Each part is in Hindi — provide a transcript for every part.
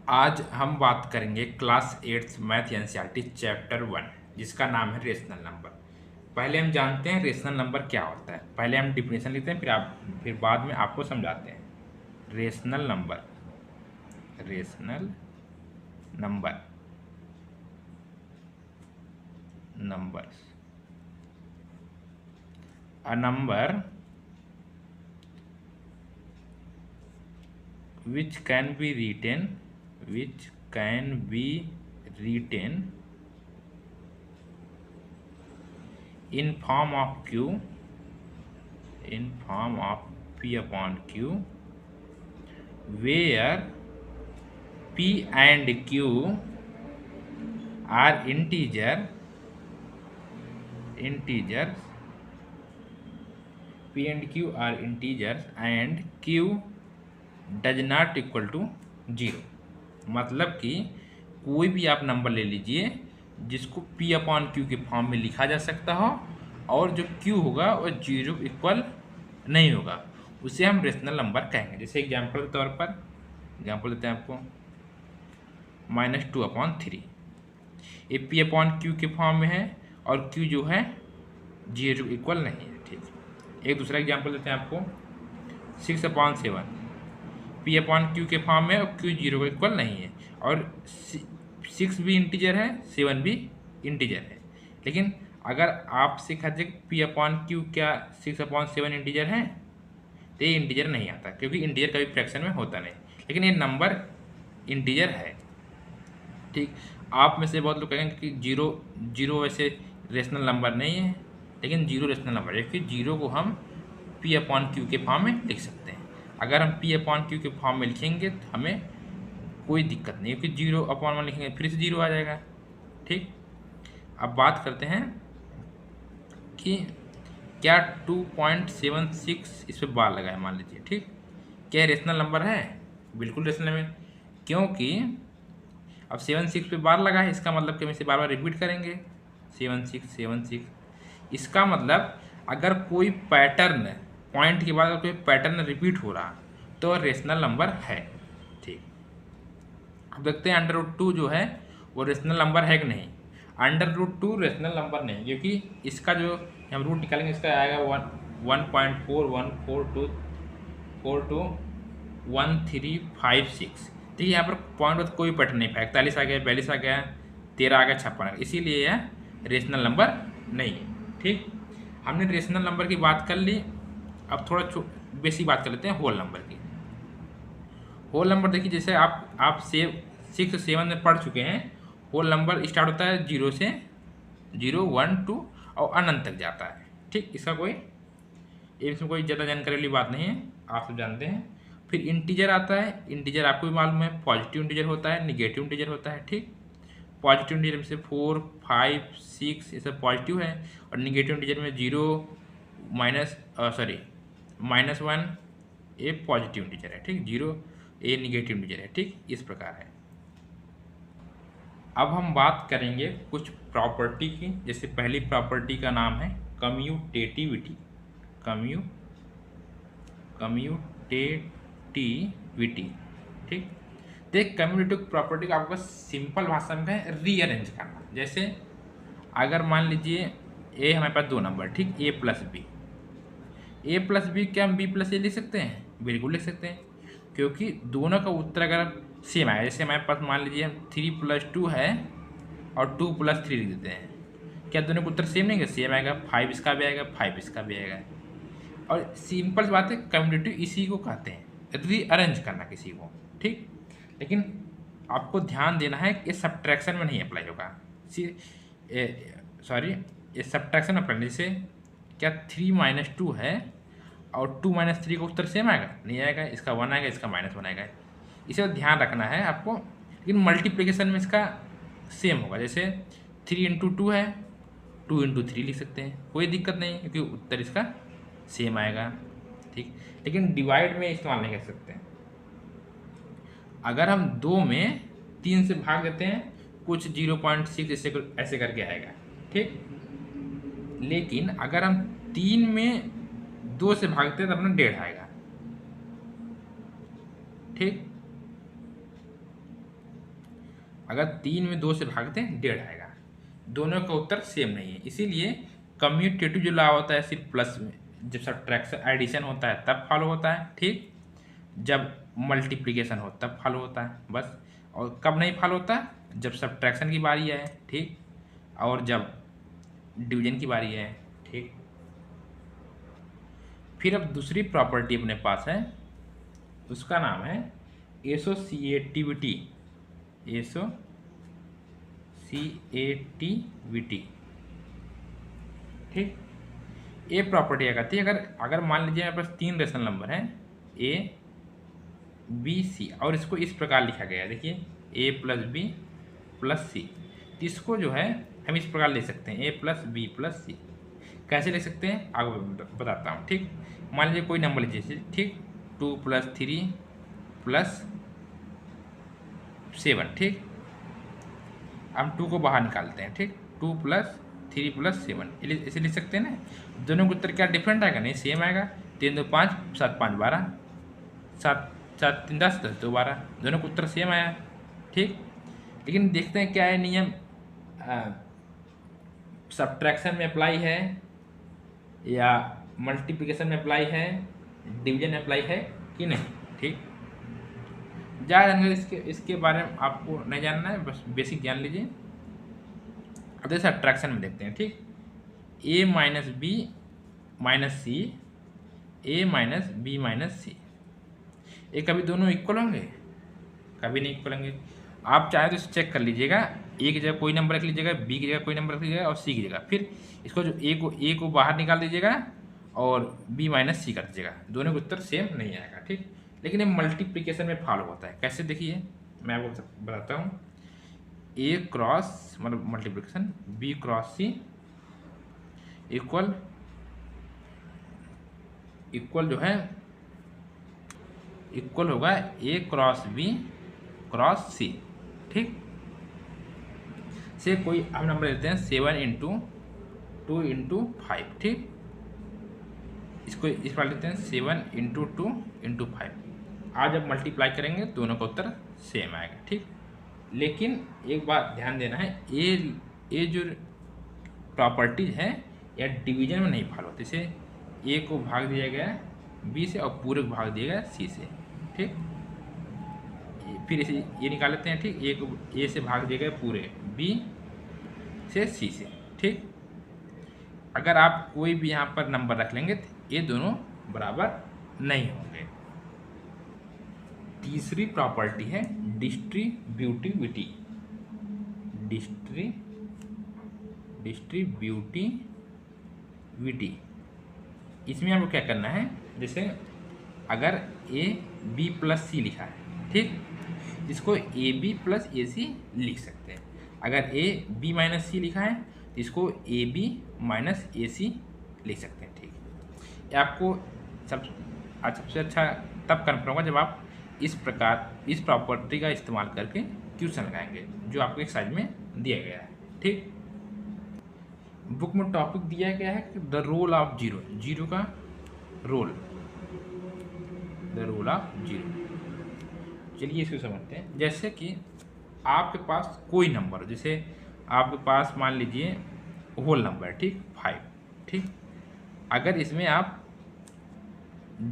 आज हम बात करेंगे क्लास 8 मैथ एनसीईआरटी चैप्टर 1 जिसका नाम है रेशनल नंबर। पहले हम जानते हैं रेशनल नंबर क्या होता है। पहले हम डिफिनेशन लिखते हैं, फिर बाद में आपको समझाते हैं। Rational number, rational number, numbers, a number which can be written, which can be written in form of q, in form of p upon q, where p and q are integers, p and q are integers and q does not equal to 0। मतलब कि कोई भी आप नंबर ले लीजिए जिसको p अपॉन क्यू के फॉर्म में लिखा जा सकता हो और जो q होगा वो 0 इक्वल नहीं होगा, उसे हम रेशनल नंबर कहेंगे। जैसे एग्जांपल के तौर पर एग्जांपल देते हैं आपको, -2/3 ये p अपॉन क्यू के फॉर्म में है और q जो है 0 इक्वल नहीं है। ठीक, एक दूसरा एग्जांपल देते हैं आपको, 6/7 p अपॉन क्यू के फॉर्म में और q 0 को इक्वल नहीं है और 6 भी इंटीजर है, 7 भी इंटीजर है। लेकिन अगर आपसे कहते हैं p अपॉन क्यू क्या 6/7 इंटीजर है, तो ये इंटीजर नहीं आता क्योंकि इंटीजर कभी फ्रैक्शन में होता नहीं, लेकिन ये नंबर इंटीजर है। ठीक, आप में से बहुत लोग कहेंगे कि जीरो वैसे रेशनल नंबर नहीं है, लेकिन जीरो रेशनल नंबर है क्योंकि जीरो को हम p अपॉन क्यू के फॉर्म में लिख सकते हैं। अगर हम p अपॉन क्यू के फॉर्म में लिखेंगे तो हमें कोई दिक्कत नहीं, क्योंकि 0/1 लिखेंगे फिर से 0 आ जाएगा। ठीक, अब बात करते हैं कि क्या 2.76 इस पर बार लगा है, मान लीजिए। ठीक, क्या रेशनल नंबर है? बिल्कुल रेशनल नंबर, क्योंकि अब 7/6 पे बार लगा है, इसका मतलब कि हम इसे बार बार रिपीट करेंगे 7/6। इसका मतलब अगर कोई पैटर्न पॉइंट के बाद अगर कोई पैटर्न रिपीट हो रहा तो रेशनल नंबर है। ठीक, अब देखते हैं √2 जो है वो रेशनल नंबर है कि नहीं। √2 रेशनल नंबर नहीं, क्योंकि इसका जो हम रूट निकालेंगे इसका आएगा 1.41421356। ठीक है, यहाँ पर पॉइंट पर कोई पैटर्न नहीं, 41 आ गया, 42 आ गया, 13 आ गया, 56 आ गया, इसीलिए यह रेशनल नंबर नहीं है। ठीक, हमने रेशनल नंबर की बात कर ली। अब थोड़ा बेसिक बात कर लेते हैं होल नंबर की। होल नंबर देखिए, जैसे आप 6-7 में पढ़ चुके हैं, होल नंबर स्टार्ट होता है 0 से, 0, 1, 2 और अनंत तक जाता है। ठीक, इसका इसमें कोई ज़्यादा जानकारी वाली बात नहीं है, आप सब जानते हैं। फिर इंटीजर आता है, इंटीजर आपको भी मालूम है, पॉजिटिव इंटीजर होता है, निगेटिव इंटीजर होता है। ठीक, पॉजिटिव इंटीजर में से 4, 5, 6 ये सब पॉजिटिव है और निगेटिव इंटीजर में 0, -1 ये पॉजिटिव इंटीजर है। ठीक, 0 ये निगेटिव इंटीजर है। ठीक, इस प्रकार है। अब हम बात करेंगे कुछ प्रॉपर्टी की। जैसे पहली प्रॉपर्टी का नाम है कम्यूटेटिविटी। कम्यूटेटिविटी। ठीक, देख कम्यूटेटिव प्रॉपर्टी का आपको सिंपल भाषा में है रीअरेंज करना। जैसे अगर मान लीजिए ए हमारे पास 2 नंबर, ठीक, a प्लस बी, क्या हम b प्लस ए लिख सकते हैं? बिल्कुल लिख सकते हैं, क्योंकि दोनों का उत्तर अगर सेम आए, जैसे हमारे पास मान लीजिए 3 + 2 है और 2 + 3 लिख देते हैं, क्या दोनों का उत्तर सेम नहीं है? सेम आएगा, 5 इसका भी आएगा, 5 इसका भी आएगा। और सिंपल बात है, कम्यूटेटिव इसी को कहते हैं, रीअरेंज करना किसी को। ठीक, लेकिन आपको ध्यान देना है कि सब्ट्रैक्शन में नहीं अप्लाई होगा। ये सब्ट्रैक्शन अप्लाई, जैसे क्या 3 - 2 है और 2 - 3 का उत्तर सेम आएगा? नहीं आएगा, इसका 1 आएगा, इसका -1 आएगा। इसे ध्यान रखना है आपको। लेकिन मल्टीप्लिकेशन में इसका सेम होगा, जैसे 3 × 2 है, 2 × 3 लिख सकते हैं, कोई दिक्कत नहीं क्योंकि उत्तर इसका सेम आएगा। ठीक, लेकिन डिवाइड में इस्तेमाल नहीं कर सकते। अगर हम 2 में 3 से भाग देते हैं, कुछ 0.6 ऐसे करके आएगा। ठीक, लेकिन अगर हम 3 में 2 से भागते हैं तो अपना 1.5 आएगा। ठीक, अगर 3 में 2 से भागते हैं 1.5 आएगा। दोनों का उत्तर सेम नहीं है, इसीलिए कम्यूटेटिव जो लॉ होता है सिर्फ प्लस में, जब सब्ट्रैक्शन एडिशन होता है तब फॉलो होता है, ठीक। जब मल्टीप्लिकेशन हो तब फॉलो होता है बस। और कब नहीं फॉलो होता? जब सब्ट्रैक्शन की बारी है, ठीक, और जब डिवीजन की बारी है, ठीक। फिर अब दूसरी प्रॉपर्टी अपने पास है, उसका नाम है एसोसिएटिविटी। एसोसिएटिविटी, ठीक। ये प्रॉपर्टी क्या कहती है, अगर मान लीजिए मेरे पास 3 रेशनल नंबर हैं ए बी सी, और इसको इस प्रकार लिखा गया है, देखिए ए प्लस बी प्लस सी। तो इसको जो है हम इस प्रकार ले सकते हैं, ए प्लस बी प्लस सी। कैसे ले सकते हैं आगे बताता हूँ, ठीक। मान लीजिए कोई नंबर लीजिए, ठीक, 2 + 3 + 7, ठीक। हम 2 को बाहर निकालते हैं, ठीक, 2 + 3 + 7 इसे लिख सकते हैं ना। दोनों का उत्तर क्या डिफरेंट आएगा? नहीं, सेम आएगा। 3 2 5, 7 5 12, 7 7 3 10, 10 2 12, दोनों का उत्तर सेम आया, ठीक। लेकिन देखते हैं क्या है नियम, सब्ट्रैक्शन में अप्लाई है या मल्टीप्लिकेशन में अप्लाई है, डिवीजन में अप्लाई है कि नहीं, ठीक। ज़्यादा जानकारी इसके बारे में आपको नहीं जानना है, बस बेसिक जान लीजिए। अब जैसे सब्ट्रैक्शन में देखते हैं, ठीक, a - b - c, a - b - c, ये कभी दोनों इक्वल होंगे? कभी नहीं इक्वल होंगे। आप चाहे तो इसे चेक कर लीजिएगा, ए की जगह कोई नंबर रख लीजिएगा, बी की जगह कोई नंबर रख लीजिएगा और सी की जगह, फिर इसको जो ए को बाहर निकाल दीजिएगा और बी - सी कर दीजिएगा, दोनों का उत्तर सेम नहीं आएगा, ठीक। लेकिन ये मल्टीप्लिकेशन में फॉलो होता है। कैसे? देखिए मैं आपको बताता हूँ। ए क्रॉस मतलब मल्टीप्लिकेशन बी क्रॉस सी इक्वल जो है इक्वल होगा ए क्रॉस बी क्रॉस सी, ठीक। से कोई हम नंबर लेते हैं 7 × 2 × 5, ठीक। इसको इस बार लेते हैं 7 × 2 × 5। आज जब मल्टीप्लाई करेंगे दोनों का उत्तर सेम आएगा, ठीक। लेकिन एक बात ध्यान देना है, ये जो प्रॉपर्टीज है या डिवीजन में नहीं फॉलो होती। जैसे ए को भाग दिया गया बी से और पूरे को भाग दिया गया सी से, ठीक। फिर इसे ये निकाल लेते हैं, ठीक। ए को ए से भाग दिया गया पूरे बी से सी से, ठीक। अगर आप कोई भी यहाँ पर नंबर रख लेंगे तो ये दोनों बराबर नहीं होंगे। तीसरी प्रॉपर्टी है डिस्ट्रीब्यूटिविटी। डिस्ट्रीब्यूटिविटी, इसमें आपको क्या करना है, जैसे अगर ए बी प्लस सी लिखा है, ठीक, इसको ए बी प्लस ए सी लिख सकते हैं। अगर ए बी माइनस सी लिखा है तो इसको ए बी माइनस ए सी लिख सकते हैं, ठीक। ये आपको सबसे अच्छा तब करना होगा जब आप इस प्रॉपर्टी का इस्तेमाल करके क्वेश्चन लगाएंगे जो आपको एक साइड में दिया गया है, ठीक। बुक में टॉपिक दिया गया है कि द रोल ऑफ जीरो का role, the role of zero. चलिए इसको समझते हैं। जैसे कि आपके पास कोई नंबर, जैसे आपके पास मान लीजिए होल नंबर है, ठीक, 5, ठीक। अगर इसमें आप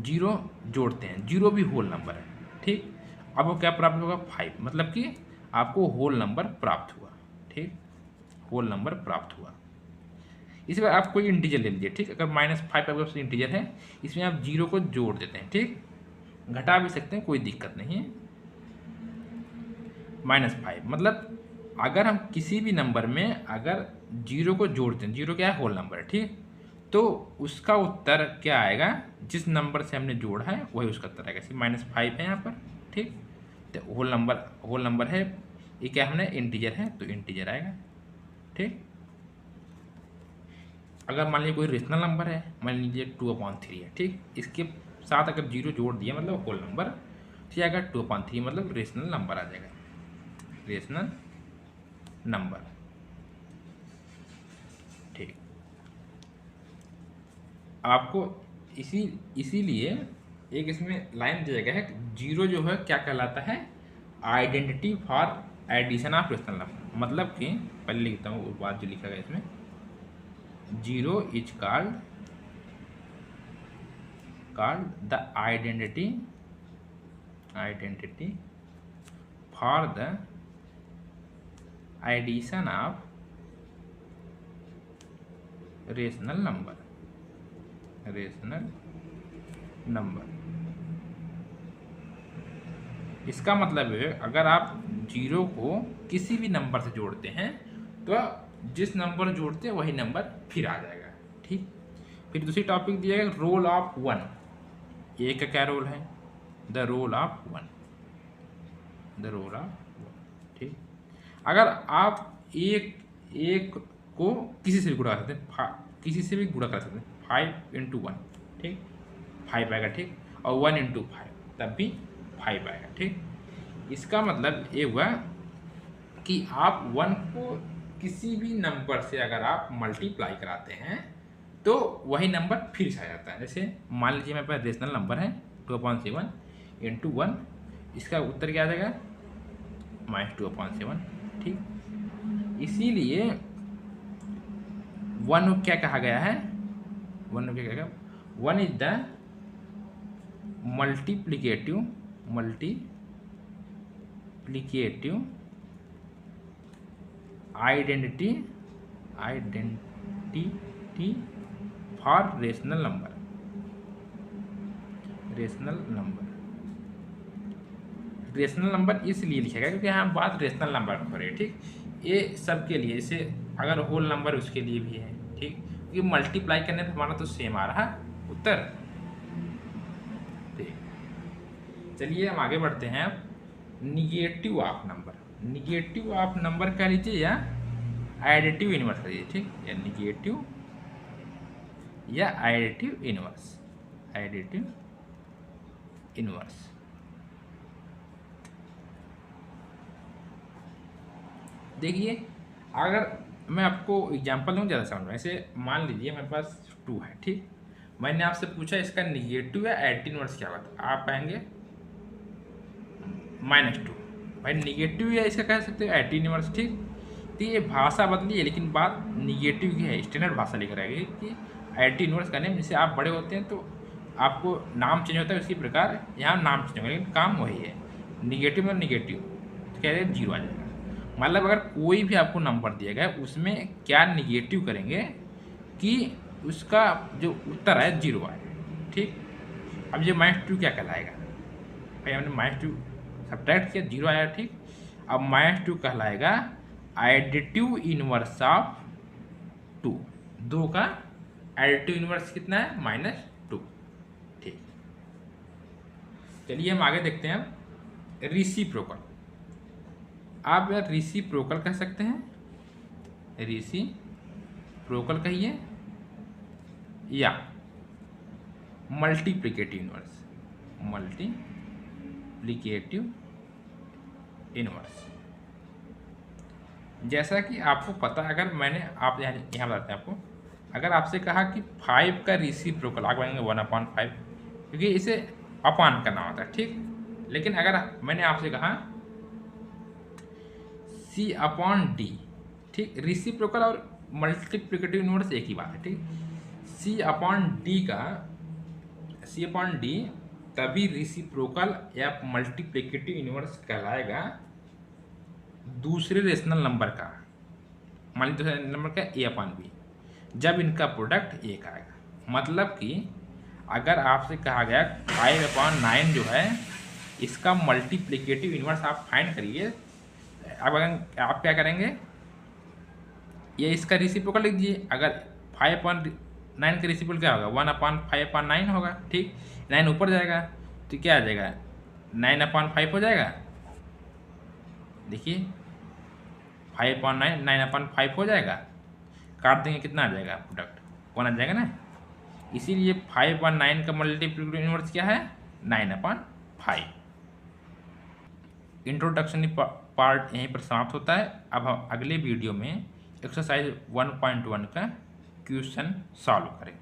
0 जोड़ते हैं, 0 भी होल नंबर है, ठीक। अब वो क्या प्राप्त होगा? 5, मतलब कि आपको होल नंबर प्राप्त हुआ, ठीक, होल नंबर प्राप्त हुआ। इसी बार आप कोई इंटीजर ले लीजिए, ठीक। अगर -5 आपके पास इंटीजर है, इसमें आप 0 को जोड़ देते हैं, ठीक, घटा भी सकते हैं, कोई दिक्कत नहीं है। -5 मतलब अगर हम किसी भी नंबर में अगर 0 को जोड़ते हैं, 0 क्या है? होल नंबर है, ठीक, तो उसका उत्तर क्या आएगा? जिस नंबर से हमने जोड़ा है वही उसका उत्तर आएगा। जैसे -5 है यहाँ पर, ठीक, तो होल नंबर है, ये क्या हमने इंटीजर है तो इंटीजर आएगा, ठीक। अगर मान लीजिए कोई रेशनल नंबर है, मान लीजिए 2/3 है, ठीक, इसके साथ अगर 0 जोड़ दिया मतलब होल नंबर, तो आएगा 2/3 मतलब रेशनल नंबर आ जाएगा, रेशनल नंबर, ठीक। आपको इसीलिए एक इसमें लाइन दिया गया है, 0 जो है क्या कहलाता है? Identity for addition of rational number, मतलब कि पहले लिखता हूँ वो बात जो लिखा गया इसमें, 0 is called the identity for the addition of rational number. इसका मतलब है अगर आप 0 को किसी भी नंबर से जोड़ते हैं तो जिस नंबर जोड़ते हैं वही नंबर फिर आ जाएगा। ठीक, फिर दूसरी टॉपिक दिया है रोल ऑफ 1। ए का क्या रोल है? The role of 1। ठीक, अगर आप एक को किसी से भी गुणा कर सकते हैं, किसी से भी गुणा कर सकते हैं, 5 × 1, ठीक, 5 आएगा। ठीक, और 1 × 5 तब भी 5 आएगा। ठीक, इसका मतलब ये हुआ कि आप 1 को किसी भी नंबर से अगर आप मल्टीप्लाई कराते हैं तो वही नंबर फिर से आ जाता है। जैसे मान लीजिए मेरे पास रेशनल नंबर है 2/7 × 1, इसका उत्तर क्या आ जाएगा? -2/7। ठीक, इसीलिए 1 को क्या कहा गया है? 1 को क्या कहा गया? 1 is the multiplicative identity for rational number. Rational number इसलिए लिखा गया क्योंकि हम बात रेशनल नंबर कर रहे हैं। ठीक, ये सबके लिए, जैसे अगर होल नंबर उसके लिए भी है। ठीक, क्योंकि मल्टीप्लाई करने पर हमारा तो सेम आ रहा उत्तर। ठीक, चलिए हम आगे बढ़ते हैं। निगेटिव ऑफ नंबर कह लीजिए या एडिटिव इनवर्स कह लीजिए। ठीक, या निगेटिव या एडिटिव इनवर्स। देखिए, अगर मैं आपको एग्जांपल दूँ ज़्यादा समझ में, ऐसे मान लीजिए मेरे पास 2 है। ठीक, मैंने आपसे पूछा इसका निगेटिव या एडिटिव इनवर्स क्या होता है, आप पाएंगे -2। भाई निगेटिव या इसका कह सकते हो एडिटिव इनवर्स। ठीक, तो ये भाषा बदली है लेकिन बात निगेटिव की है, स्टैंडर्ड भाषा लेकर आएगी कि एडिटिव इनवर्स करने में जैसे आप बड़े होते हैं तो आपको नाम चेंज होता है, उसी प्रकार यहाँ नाम चेंज होगा लेकिन काम वही है। निगेटिव में निगेटिव तो क्या है? 0 आ जाएगा। मतलब अगर कोई भी आपको नंबर दिया गया उसमें क्या निगेटिव करेंगे कि उसका जो उत्तर है 0 आए। ठीक, अब ये -2 क्या कहलाएगा? भाई हमने -2 सब्ट्रैक्ट किया, 0 आया। ठीक, अब -2 कहलाएगा एडिटिव इनवर्स ऑफ 2। 2 का एडिटिव इनवर्स कितना है? -2। ठीक, चलिए हम आगे देखते हैं। रेसिप्रोकल, आप यार रेसिप्रोकल कह सकते हैं, रेसिप्रोकल कहिए या मल्टीप्लिकेटिव इनवर्स। जैसा कि आपको पता, अगर मैंने आप यहाँ बताते हैं आपको, अगर आपसे कहा कि 5 का रेसिप्रोकल आप कहेंगे 1/5, क्योंकि इसे अपान करना होता है। ठीक, लेकिन अगर मैंने आपसे कहा C/D, ठीक, रेसिप्रोकल और मल्टीप्लिकेटिव इनवर्स एक ही बात है। ठीक, C/D तभी रेसिप्रोकल या मल्टीप्लिकेटिव इनवर्स कहलाएगा दूसरे रेशनल नंबर का, मान लीजिए दूसरे नंबर का A/B, जब इनका प्रोडक्ट 1 आएगा। मतलब कि अगर आपसे कहा गया 5/9 जो है इसका मल्टीप्लिकेटिव इनवर्स आप फाइंड करिए, अब आप क्या करेंगे? ये इसका रेसिप्रोकल लिख दीजिए। अगर 5/9 का रेसिप्रोकल क्या होगा? 1/5/9 होगा। ठीक, 9 ऊपर जाएगा तो क्या आ जाएगा? 9/5 हो जाएगा। देखिए 5/9 9/5 हो जाएगा, काट देंगे कितना आ जाएगा? प्रोडक्ट 1 आ जाएगा ना। इसीलिए 5/9 का मल्टीप्लिकेटिव इनवर्स क्या है? 9/5। इंट्रोडक्शन पार्ट यहीं पर समाप्त होता है। अब हम अगले वीडियो में एक्सरसाइज 1.1 का क्वेश्चन सॉल्व करें।